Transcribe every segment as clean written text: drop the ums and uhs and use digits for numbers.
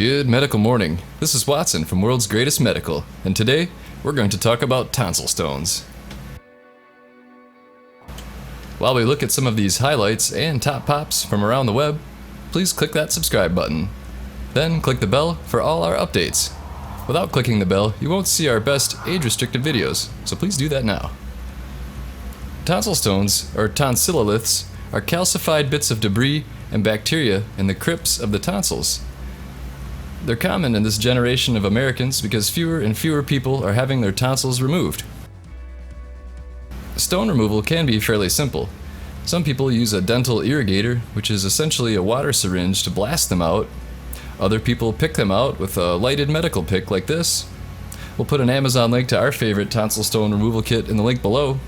Good medical morning. This is Watson from World's Greatest Medical, and today we're going to talk about tonsil stones. While we look at some of these highlights and top pops from around the web, please click that subscribe button. Then click the bell for all our updates. Without clicking the bell, you won't see our best age-restricted videos, so please do that now. Tonsil stones, or tonsilloliths, are calcified bits of debris and bacteria in the crypts of the tonsils. They're common in this generation of Americans because fewer and fewer people are having their tonsils removed. Stone removal can be fairly simple. Some people use a dental irrigator, which is essentially a water syringe to blast them out. Other people pick them out with a lighted medical pick like this. We'll put an Amazon link to our favorite tonsil stone removal kit in the link below.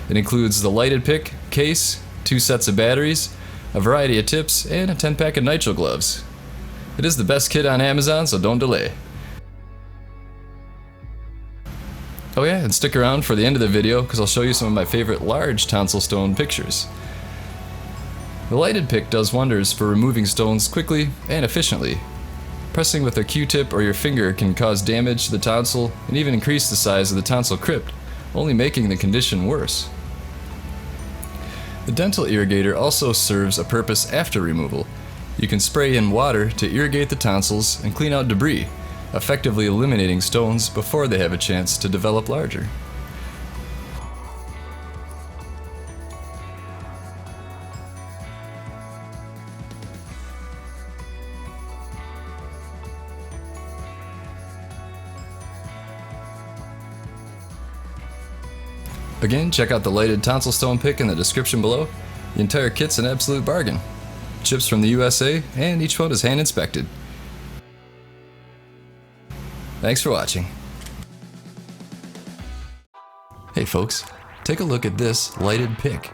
It includes the lighted pick, case, 2 sets of batteries, a variety of tips, and a 10-pack of nitrile gloves. It is the best kit on Amazon, so don't delay. Oh yeah, and stick around for the end of the video because I'll show you some of my favorite large tonsil stone pictures. The lighted pick does wonders for removing stones quickly and efficiently. Pressing with a Q-tip or your finger can cause damage to the tonsil and even increase the size of the tonsil crypt, only making the condition worse. The dental irrigator also serves a purpose after removal. You can spray in water to irrigate the tonsils and clean out debris, effectively eliminating stones before they have a chance to develop larger. Again, check out the lighted tonsil stone pick in the description below. The entire kit's an absolute bargain. Chips from the USA, and each one is hand inspected. Thanks for watching. Hey folks, take a look at this lighted pick.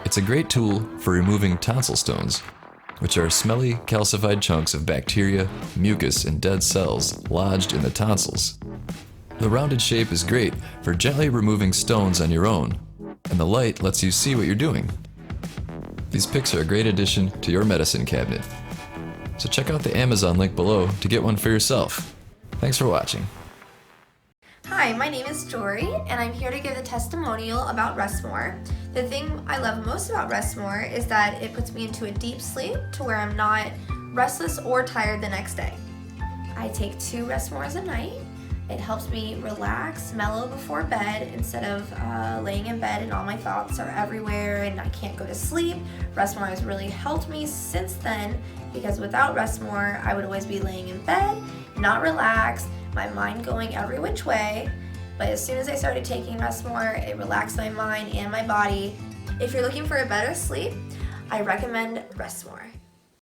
It's a great tool for removing tonsil stones, which are smelly, calcified chunks of bacteria, mucus, and dead cells lodged in the tonsils. The rounded shape is great for gently removing stones on your own, and the light lets you see what you're doing. These picks are a great addition to your medicine cabinet. So check out the Amazon link below to get one for yourself. Thanks for watching. Hi, my name is Jory, and I'm here to give a testimonial about Restmore. The thing I love most about Restmore is that it puts me into a deep sleep to where I'm not restless or tired the next day. I take 2 Restmores a night. It helps me relax, mellow before bed instead of laying in bed and all my thoughts are everywhere and I can't go to sleep. Restmore has really helped me since then because without Restmore, I would always be laying in bed, not relaxed, my mind going every which way. But as soon as I started taking Restmore, it relaxed my mind and my body. If you're looking for a better sleep, I recommend Restmore.